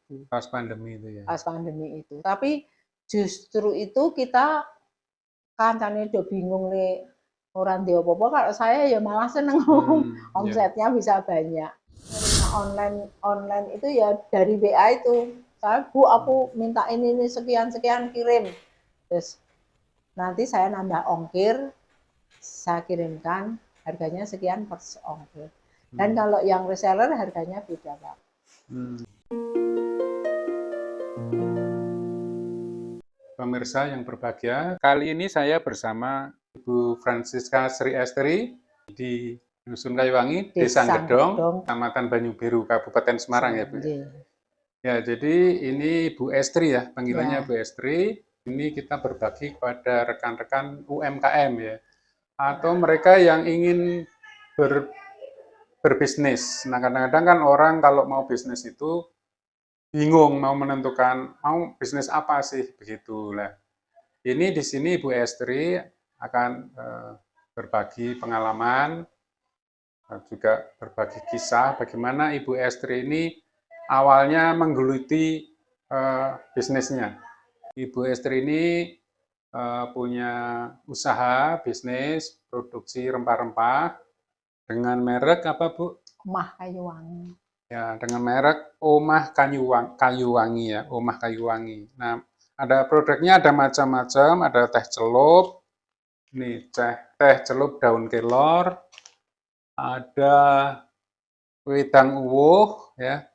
2000. Pas pandemi itu ya. Pas pandemi itu. Tapi justru itu kita kancane do bingung nih orang di apa-apa, kalau saya ya malah seneng omsetnya bisa banyak. Online itu ya dari WA itu. Saya, Bu, aku minta ini sekian-sekian kirim. Terus nanti saya nambah ongkir, saya kirimkan, harganya sekian per ongkir. Dan kalau yang reseller harganya beda, Pak. Pemirsa yang berbahagia, kali ini saya bersama Ibu Francisca Sri Estri di Dusun Kayuwangi, Desa Gedong, Kecamatan Banyubiru, Kabupaten Semarang ya Bu. Ya, jadi ini Bu Estri ya, panggilannya Bu Estri. Ini kita berbagi kepada rekan-rekan UMKM ya, atau mereka yang ingin berbisnis. Nah, kadang-kadang kan orang kalau mau bisnis itu bingung mau menentukan mau bisnis apa sih begitu lah. Ini di sini Ibu Estri akan berbagi pengalaman, juga berbagi kisah bagaimana Ibu Estri ini awalnya menggeluti bisnisnya. Ibu Estri ini punya usaha bisnis produksi rempah-rempah dengan merek apa Bu? Omah Kayuwangi. Ya, dengan merek Omah Kayuwangi ya, Omah Kayuwangi. Nah, ada produknya ada macam-macam, ada teh celup, ini teh celup daun kelor, ada wedang uwuh ya,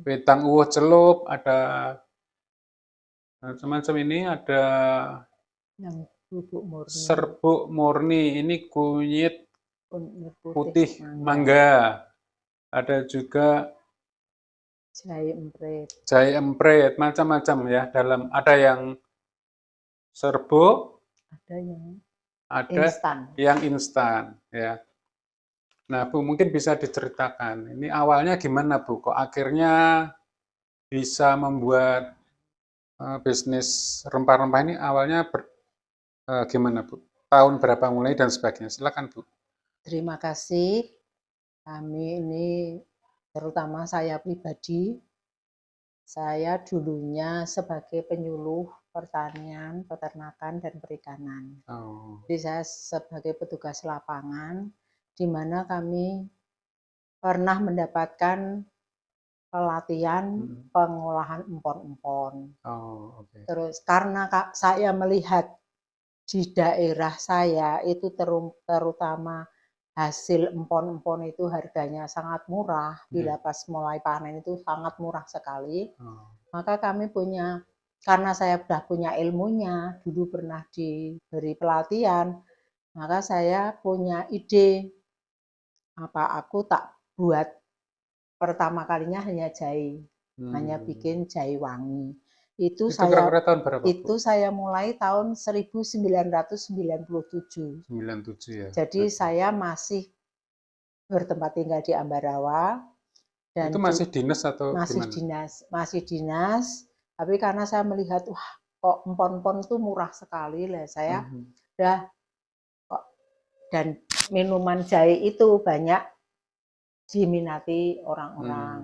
wedang uwuh celup, ada macam-macam ini, ada yang bubuk murni, serbuk murni, ini kunyit putih mangga, ada juga jahe emprit, macam-macam ya. Ada yang serbuk, ada yang instan ya. Nah, Bu mungkin bisa diceritakan. Ini awalnya gimana Bu? Kok akhirnya bisa membuat bisnis rempah-rempah ini awalnya gimana Bu? Tahun berapa mulai dan sebagainya? Silakan Bu. Terima kasih. Kami ini terutama saya pribadi, saya dulunya sebagai penyuluh pertanian, peternakan, dan perikanan. Jadi saya sebagai petugas lapangan, di mana kami pernah mendapatkan pelatihan pengolahan empon-empon. Terus karena saya melihat di daerah saya itu terutama hasil empon-empon itu harganya sangat murah, bila pas mulai panen itu sangat murah sekali. Maka kami punya, karena saya sudah punya ilmunya, dulu pernah diberi pelatihan, maka saya punya ide, apa aku tak buat pertama kalinya hanya jahe, hanya bikin jahe wangi. Itu saya tahun berapa, itu saya mulai tahun 1997. 97 ya. Jadi saya masih bertempat tinggal di Ambarawa. Dan itu masih dinas atau masih gimana? Masih dinas. Tapi karena saya melihat wah kok empon-empon itu murah sekali lah, saya dan minuman jahe itu banyak diminati orang-orang.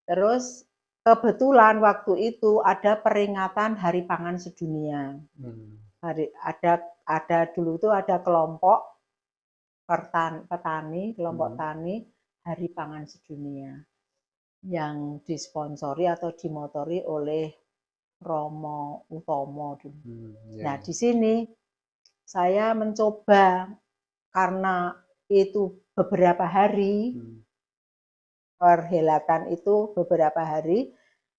Terus kebetulan waktu itu ada peringatan Hari Pangan Sedunia. Ada dulu itu ada kelompok petani, kelompok tani Hari Pangan Sedunia yang disponsori atau dimotori oleh Romo Utomo dulu. Nah, di sini saya mencoba karena itu beberapa hari, perhelatan itu beberapa hari,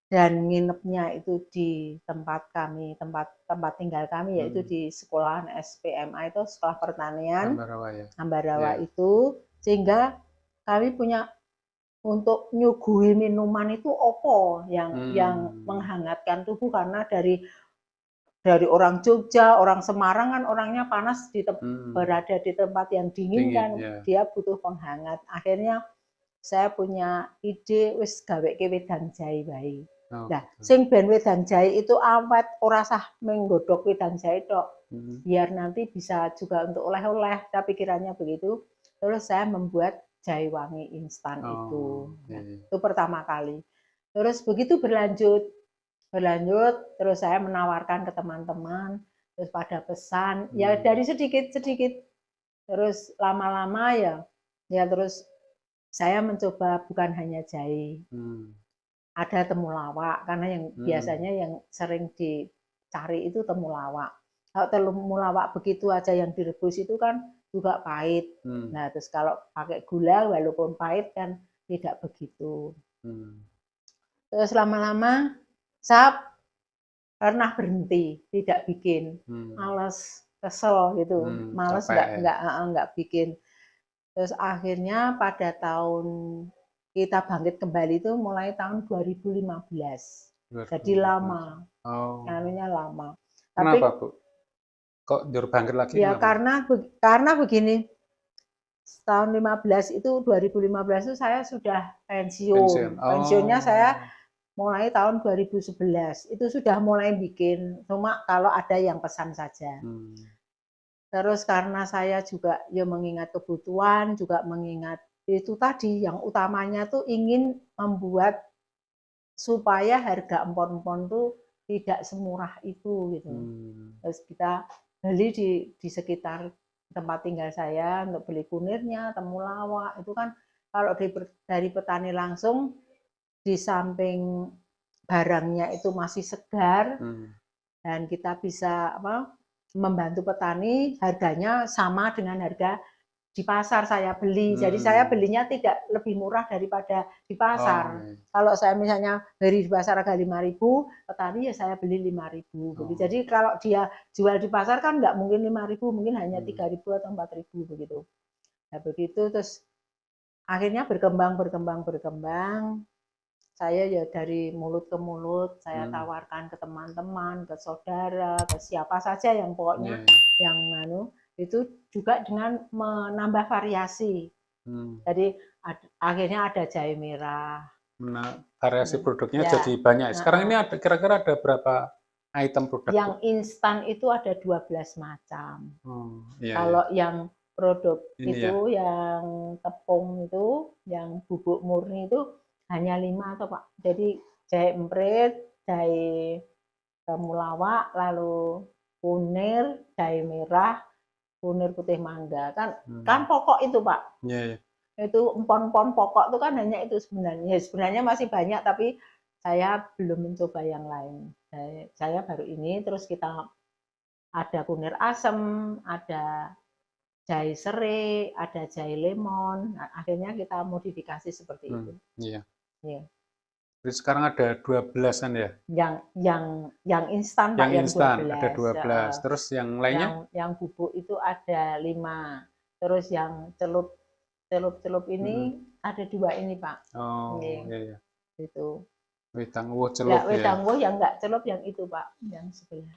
dan nginepnya itu di tempat kami, tempat tinggal kami, yaitu di sekolahan SPMA itu, Sekolah Pertanian Ambarawa itu, sehingga kami punya untuk nyuguhi minuman itu opo yang menghangatkan tubuh, karena dari orang Jogja, orang Semarang kan orangnya panas, berada di tempat yang dingin kan, dia butuh penghangat. Akhirnya saya punya ide wis gaweke wedang jahe wae. Nah, sing ben wedang jahe itu awet, ora sah menggodhog wedang jahe tok. Biar nanti bisa juga untuk oleh-oleh, saya pikirannya begitu. Terus saya membuat jahe wangi instan itu. Nah, itu pertama kali. Terus begitu berlanjut, terus saya menawarkan ke teman-teman, terus pada pesan, ya dari sedikit-sedikit, terus lama-lama ya terus saya mencoba bukan hanya jahe, ada temulawak, karena yang biasanya yang sering dicari itu temulawak. Kalau temulawak begitu aja yang direbus itu kan juga pahit. Nah, terus kalau pakai gula walaupun pahit kan tidak begitu. Terus lama-lama saya pernah berhenti, tidak bikin, males, kesel gitu, males nggak bikin. Terus akhirnya pada tahun kita bangkit kembali itu mulai tahun 2015. Jadi lama, anunya lama. Kenapa Bu? Kok bangkit lagi? Ya karena begini, tahun 2015 itu saya sudah pensiun. Pensiunnya saya mulai tahun 2011 itu sudah mulai bikin, cuma kalau ada yang pesan saja. Terus karena saya juga ya mengingat kebutuhan, juga mengingat itu tadi yang utamanya tuh ingin membuat supaya harga empon-empon tuh tidak semurah itu gitu. Terus kita beli di sekitar tempat tinggal saya untuk beli kunirnya, temulawak itu kan kalau dari petani langsung di samping barangnya itu masih segar dan kita bisa membantu petani, harganya sama dengan harga di pasar saya beli. Jadi saya belinya tidak lebih murah daripada di pasar. Kalau saya misalnya beli di pasar harga 5.000, petani ya saya beli 5.000. Jadi kalau dia jual di pasar kan nggak mungkin 5.000, mungkin hanya 3.000 atau 4.000 begitu. Nah begitu terus akhirnya berkembang. Saya ya dari mulut ke mulut, saya tawarkan ke teman-teman, ke saudara, ke siapa saja yang pokoknya yang itu juga dengan menambah variasi. Jadi akhirnya ada jahe merah. Variasi produknya jadi banyak. Sekarang ini kira-kira ada berapa item produk? Yang instan itu ada 12 macam. Kalau yang produk ini itu yang tepung itu, yang bubuk murni itu hanya 5 atau Pak. Jadi jahe emprit, jahe temulawak, lalu kunir, jahe merah, kunir putih mangga. Kan pokok itu Pak. Itu empon-empon pokok itu kan hanya itu sebenarnya. Sebenarnya masih banyak tapi saya belum mencoba yang lain. Saya baru ini, terus kita ada kunir asem, ada jahe serai, ada jahe lemon. Nah, akhirnya kita modifikasi seperti itu. Iya. Jadi sekarang ada 12-an ya? Yang instan Pak, yang instan ada 12. Terus yang lainnya? Yang bubuk itu ada 5. Terus yang celup ini ada 2 ini Pak. Iya. Itu. Wedang woh celup ya. Wedang woh yang enggak celup yang itu Pak, yang sebelah.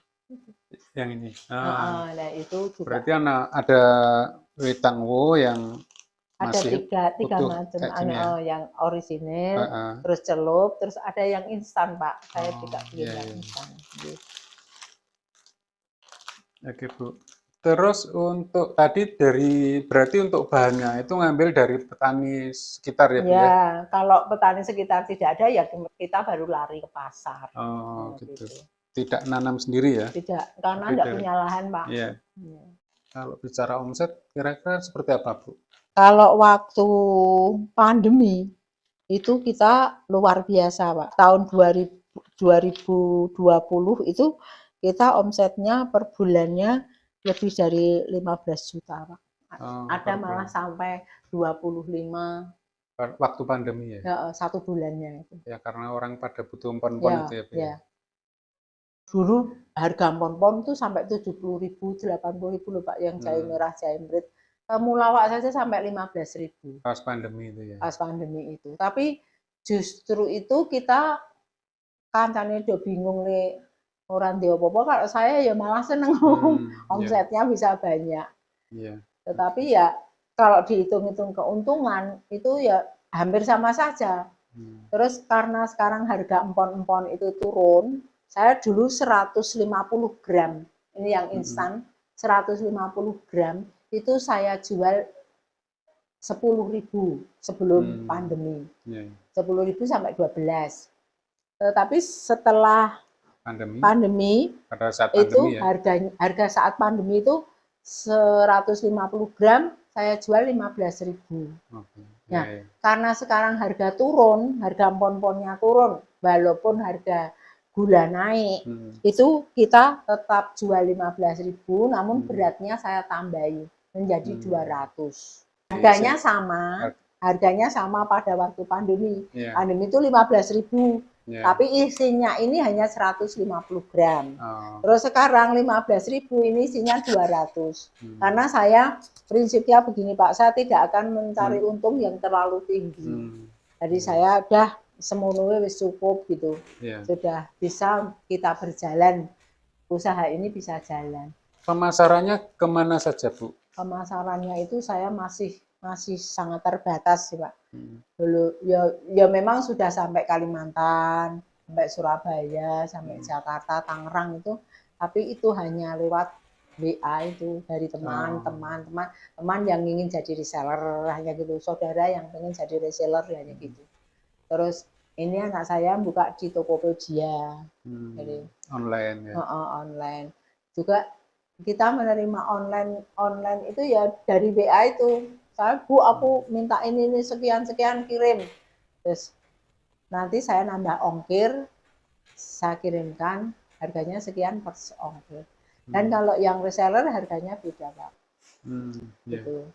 Yang ini. Nah itu juga. Berarti ada wedang woh yang ada tiga macam, yang orisinil, terus celup, terus ada yang instan Pak. Saya juga beli yang instan. Oke Bu. Terus untuk tadi berarti untuk bahannya itu ngambil dari petani sekitar ya Bu ya? Ya, kalau petani sekitar tidak ada ya kita baru lari ke pasar. Gitu. Tidak nanam sendiri ya? Tidak, karena tidak punya lahan Pak. Iya. Kalau bicara omset kira-kira seperti apa Bu? Kalau waktu pandemi itu kita luar biasa Pak. Tahun 2020 itu kita omsetnya per bulannya lebih dari 15 juta Pak. Ada malah sampai 25. Waktu pandemi ya? Ya, 1 bulannya itu. Ya karena orang pada butuh empon-empon itu ya Pak. Ya. Dulu harga empon-empon itu sampai 70.000, 80.000 loh Pak, yang jahe merah, jahe emprit. Temulawak saja sampai 15.000. Pas pandemi itu ya? Pas pandemi itu. Tapi justru itu kita kancane do bingung nih orang dia apa-apa, kalau saya ya malah seneng omsetnya bisa banyak. Tetapi ya kalau dihitung-hitung keuntungan itu ya hampir sama saja. Terus karena sekarang harga empon-empon itu turun, saya dulu 150 gram, ini yang instan, 150 gram itu saya jual 10.000 sebelum pandemi. 10.000 sampai 12. Tapi setelah Pandemi, pandemi pada saat itu pandemi ya. harga saat pandemi itu 150 gram saya jual 15.000. Oke. Nah, Ya, ya. karena sekarang harga turun, harga empon-emponnya turun, walaupun harga gula naik, itu kita tetap jual 15.000, namun beratnya saya tambahi menjadi 200. Harganya sama pada waktu pandemi. Ya. Pandemi itu 15.000, Ya. tapi isinya ini hanya 150 gram. Oh. Terus sekarang 15.000 ini isinya 200. Karena saya prinsipnya begini Pak, saya tidak akan mencari untung yang terlalu tinggi. Jadi saya udah semono wis cukup gitu. Ya. Sudah bisa kita berjalan, usaha ini bisa jalan. Pemasarannya kemana saja Bu? Pemasarannya itu saya masih sangat terbatas sih Pak. Dulu ya memang sudah sampai Kalimantan, sampai Surabaya, sampai Jakarta, Tangerang itu, tapi itu hanya lewat WA itu dari teman yang ingin jadi reseller hanya gitu, saudara yang ingin jadi reseller hanya gitu. Terus ini anak saya buka di Tokopedia, jadi online ya. Online juga kita menerima online itu ya dari WA itu. Saya Bu, aku minta ini sekian kirim. Terus nanti saya nambah ongkir, saya kirimkan harganya sekian per ongkir. Dan kalau yang reseller harganya beda Pak. Gitu.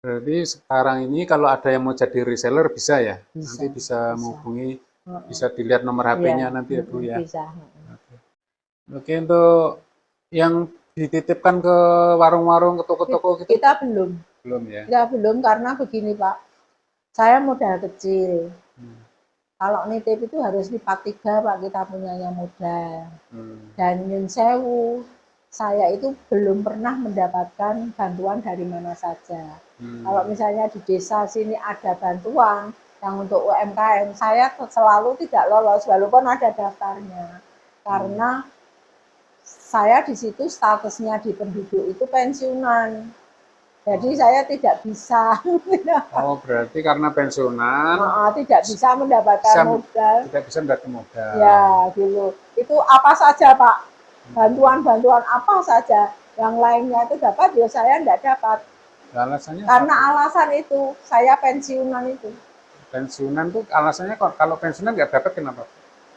Berarti sekarang ini kalau ada yang mau jadi reseller bisa ya? Bisa, nanti bisa menghubungi, bisa dilihat nomor HP-nya nanti ya Bu ya? Bisa. Oke, untuk yang dititipkan ke warung-warung, ke toko-toko gitu? Kita belum. Belum ya? Kita belum karena begini Pak, saya modal kecil. Kalau nitip itu harus lipat 3 Pak, kita punyanya modal. Dan nyun sewu, saya itu belum pernah mendapatkan bantuan dari mana saja. Kalau misalnya di desa sini ada bantuan yang untuk UMKM, saya selalu tidak lolos walaupun ada daftarnya. Karena saya di situ statusnya di penduduk itu pensiunan. Jadi saya tidak bisa. Oh, berarti karena pensiunan tidak bisa mendapatkan modal. Tidak bisa mendapatkan modal. Ya, gitu. Itu apa saja, Pak? Bantuan-bantuan apa saja. Yang lainnya itu dapat, ya saya tidak dapat. Alasannya karena apa? Alasan itu, saya pensiunan itu. Pensiunan tuh alasannya kalau pensiunan nggak dapat kenapa?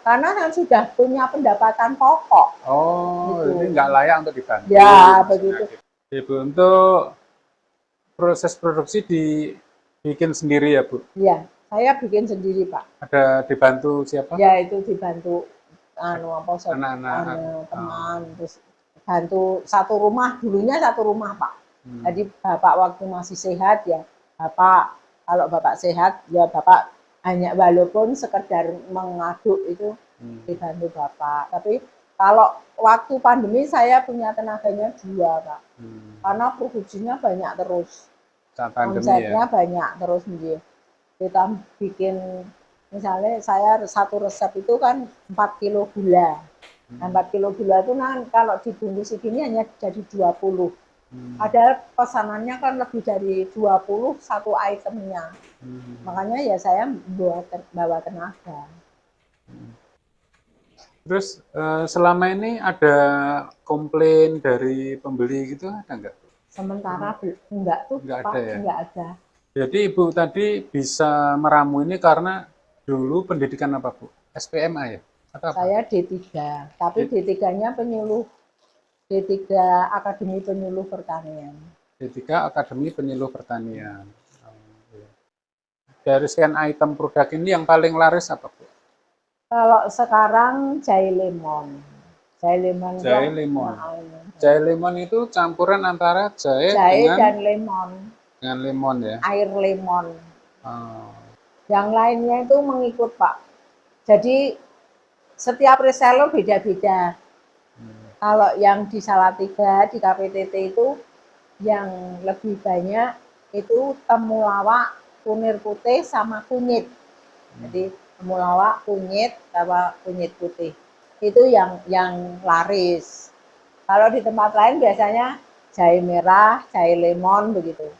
Karena saya sudah punya pendapatan pokok. Oh, gitu. Jadi nggak layak untuk dibantu. Ya, begitu. Ibu, untuk proses produksi dibikin sendiri ya Bu? Iya, saya bikin sendiri Pak. Ada dibantu siapa? Ya, itu dibantu anak-anak teman, terus bantu satu rumah, dulunya satu rumah Pak. Jadi Bapak waktu masih sehat ya, Bapak kalau Bapak sehat ya Bapak hanya walaupun sekedar mengaduk itu dibantu Bapak. Tapi kalau waktu pandemi saya punya tenaganya 2 Pak. Karena produksinya banyak terus. Omsetnya banyak terus dia. Kita bikin misalnya saya satu resep itu kan 4 kilo gula. 4 kilo gula itu kalau dibungkus segini hanya jadi 20. Padahal pesanannya kan lebih dari 20 satu itemnya. Makanya ya saya bawa tenaga. Terus selama ini ada komplain dari pembeli gitu ada nggak? Sementara enggak tuh nggak Pak, ada ya? Enggak ada. Jadi Ibu tadi bisa meramu ini karena dulu pendidikan apa Bu? SPMA ya? Atau apa? Saya D3, tapi D3-nya penyuluh. D3 Akademi Penyuluh Pertanian. D3 Akademi Penyuluh Pertanian. Dari sekian item produk ini yang paling laris apa Bu? Kalau sekarang jahe lemon. Jahe lemon itu campuran antara jahe dan lemon. Dengan lemon ya? Air lemon. Yang lainnya itu mengikut Pak. Jadi setiap reseller beda-beda. Kalau yang di Salatiga, di KPTT itu yang lebih banyak itu temulawak, kunir putih sama kunyit. Jadi temulawak, kunyit, sama kunyit putih. Itu yang laris. Kalau di tempat lain biasanya jahe merah, jahe lemon begitu.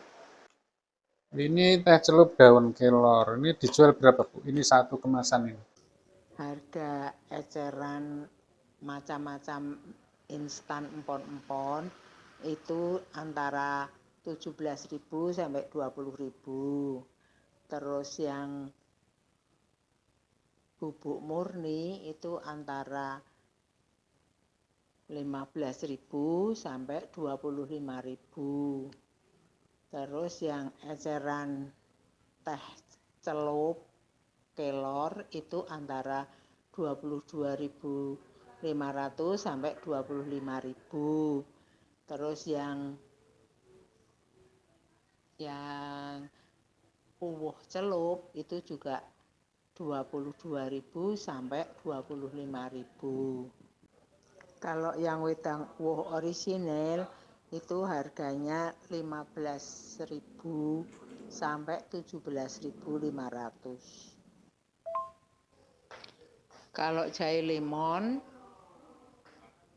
Ini teh celup daun kelor. Ini dijual berapa Bu? Ini satu kemasan ini. Harga eceran macam-macam instan empon-empon itu antara 17.000 sampai 20.000. Terus yang bubuk murni itu antara 15.000 sampai 25.000. Terus yang eceran teh celup kelor itu antara 22.500 sampai 25.000. Terus yang uwuh celup itu juga 22.000 sampai 25.000. Kalau yang wedang uwuh orisinil itu harganya 15.000 sampai 17.500. Kalau jahe lemon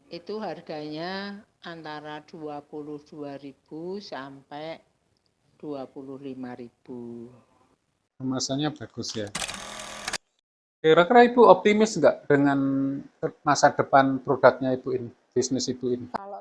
itu harganya antara 22.000 sampai 25.000. Kemasannya bagus ya. Kira-kira Ibu optimis nggak dengan masa depan produknya Ibu ini, bisnis Ibu ini? Kalau